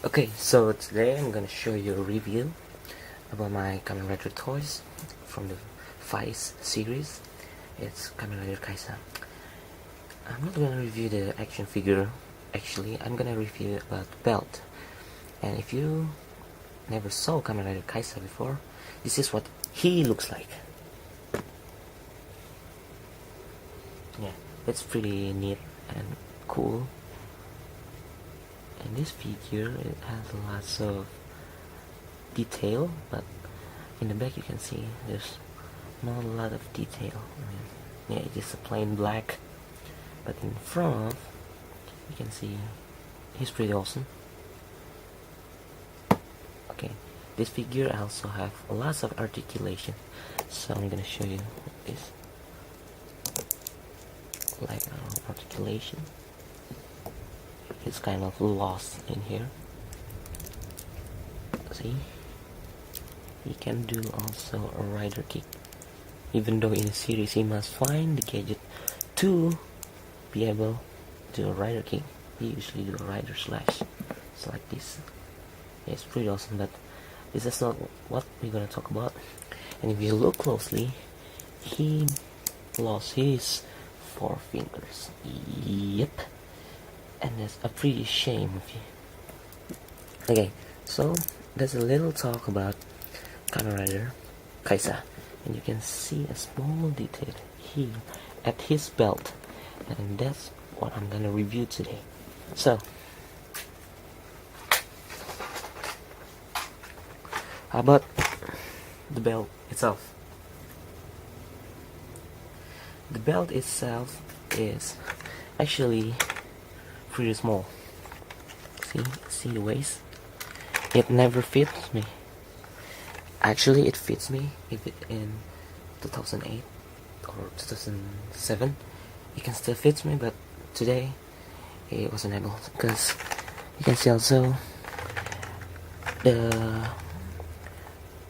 Okay, so today I'm gonna show you a review about my Kamen Rider toys from the Vice series. It's Kamen Rider Kaixa. I'm not gonna review the action figure, actually. I'm gonna review about the belt. And if you never saw Kamen Rider Kaixa before, this is what he looks like. Yeah, it's pretty neat and cool. And this figure, it has lots of detail, but in the back you can see there's not a lot of detail. Yeah, it's just a plain black, but in front you can see he's pretty awesome. Okay, this figure also have lots of articulation, so I'm gonna show you this, like articulation. It's kind of lost in here. See, he can do also a rider kick, even though in the series he must find the gadget to be able to do a rider kick. He usually do a rider slash. It's like this. Yeah, it's pretty awesome, but this is not what we're gonna talk about. And if you look closely, he lost his 4 fingers. Yep. And that's a pretty shame of you. Okay, so there's a little talk about Kamen Rider Kaixa, and you can see a small detail here at his belt, and that's what I'm gonna review today. So, how about the belt itself? The belt itself is actually pretty small. See the waist? It never fits me. Actually, it fits me if it in 2008 or 2007. It can still fit me, but today it wasn't able, because you can see also the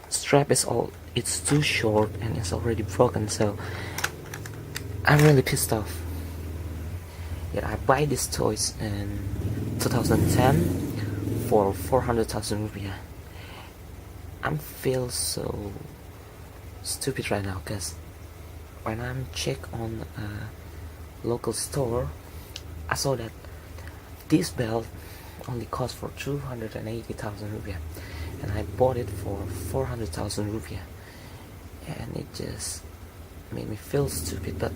strap is it's too short and it's already broken, so I'm really pissed off. Yeah, I buy these toys in 2010 for 400,000 rupiah. I feel so stupid right now, because when I'm check on a local store, I saw that this belt only cost for 280,000 rupiah, and I bought it for 400,000 rupiah, and it just made me feel stupid. But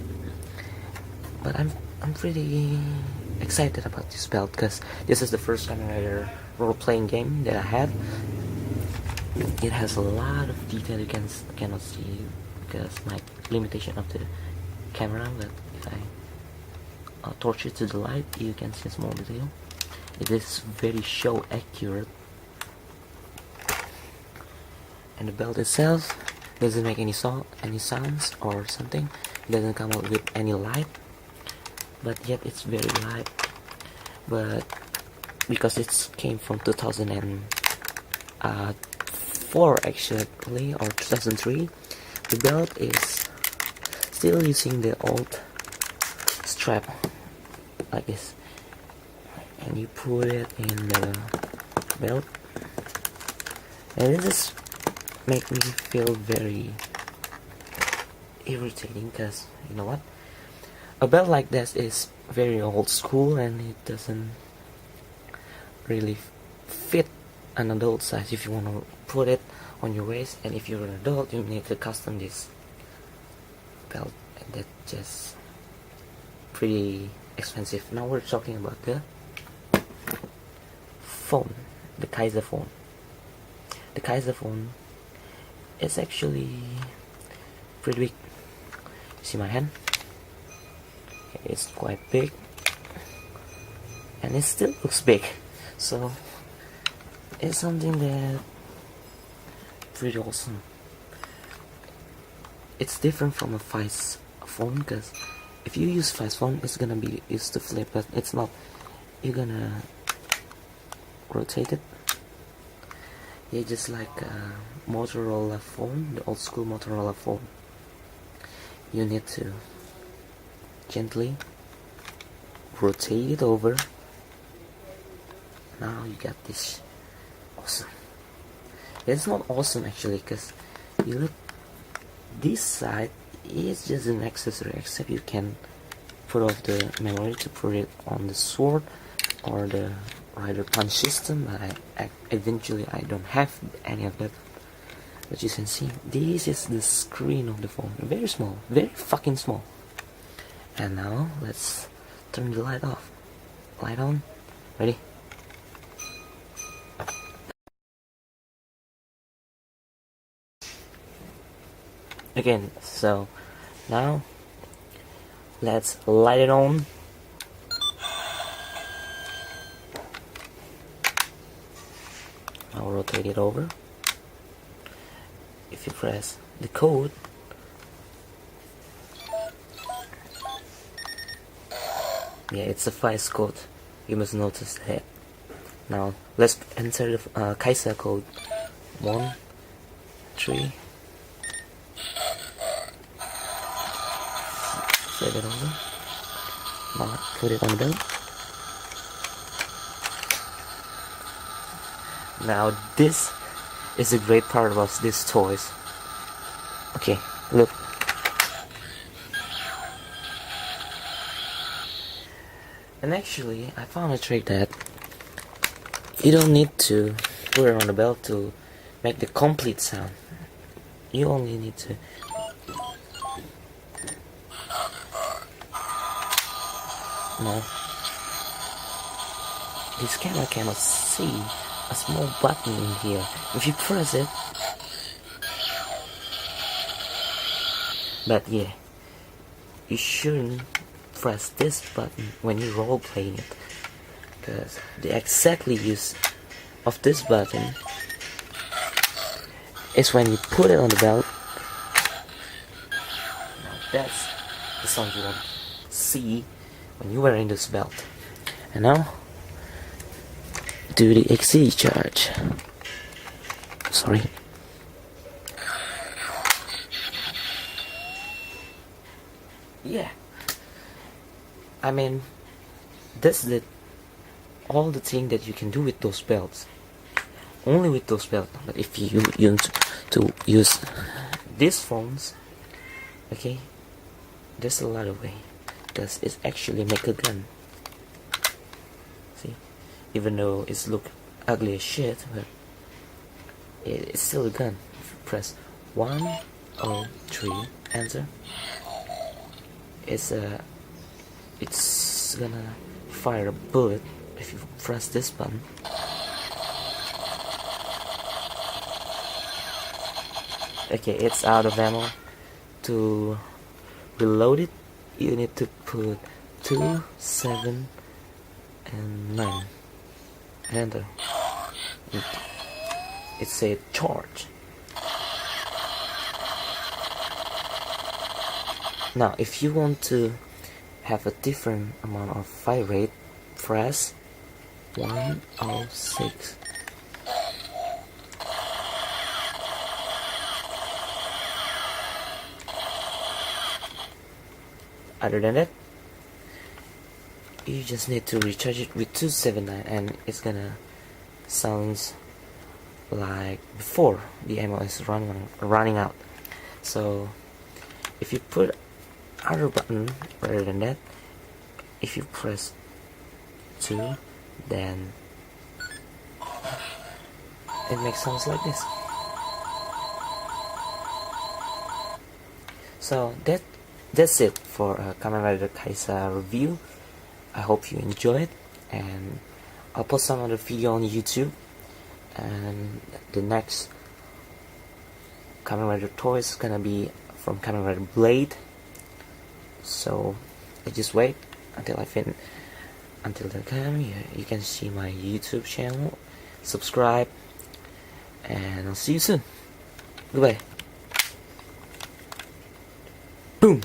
I'm pretty excited about this belt, because this is the first Kamen Rider role-playing game that I have. It has a lot of detail you cannot see because my limitation of the camera, but if I torch it to the light, you can see a small detail. It is very show accurate, and the belt itself doesn't make any sounds or something. It doesn't come out with any light, but yet it's very light. But because it came from 2004 actually, or 2003, the belt is still using the old strap like this, and you put it in the belt, and it just make me feel very irritating, because you know what, a belt like this is very old school, and it doesn't really fit an adult size. If you want to put it on your waist, and if you're an adult, you need to custom this belt, and that's just pretty expensive. Now we're talking about the phone, the Kaixa phone. The Kaixa phone is actually pretty big. See my hand? It's quite big, and it still looks big, so it's something that pretty awesome. It's different from a Vice phone, because if you use Vice phone, it's gonna be used to flip, but it's not. You're gonna rotate it. Yeah, just like a Motorola phone, the old school Motorola phone. You need to gently rotate it over. Now you got this awesome. It's not awesome actually, because you look, this side is just an accessory, except you can put off the memory to put it on the sword or the rider punch system, but eventually I don't have any of that. But you can see, this is the screen of the phone, very small, very fucking small. And now let's turn the light off. Light on. Ready? Again, so now let's light it on. I'll rotate it over. If you press the code, yeah, it's a Vice code. You must notice that. Now let's enter the Kaixa code. 1, 3. Slide it over. Now put it on the belt. Now this is a great part about these toys. Okay, look. And actually, I found a trick that you don't need to put it on the belt to make the complete sound. You only need to no. This camera cannot see a small button in here. If you press it, but yeah, you shouldn't press this button when you're role playing it, because the exactly use of this button is when you put it on the belt. Now that's the sound you want to see when you're wearing this belt. And now do the XC charge. Sorry. Yeah. I mean, that's all the thing that you can do with those belts. Only with those belts. But if you use to use these phones, okay, there's a lot of way. Because it's actually make a gun. See, even though it's look ugly as shit, but it's still a gun. If you press 1, 3, enter, it's gonna fire a bullet if you press this button. Okay, it's out of ammo. To reload it, you need to put 2, 7, and 9. Enter. It said charge. Now, if you want to have a different amount of fire rate, press 106. Other than that, you just need to recharge it with 279, and it's gonna sounds like before the ammo is running out. So if you put other button rather than that, if you press 2, then it makes sounds like this. So that's it for Kamen Rider Kaixa review. I hope you enjoyed, and I'll post some other video on YouTube, and the next Kamen Rider toy is gonna be from Kamen Rider Blade. So I just wait until until that time. You can see my YouTube channel, subscribe, and I'll see you soon. Goodbye. Boom.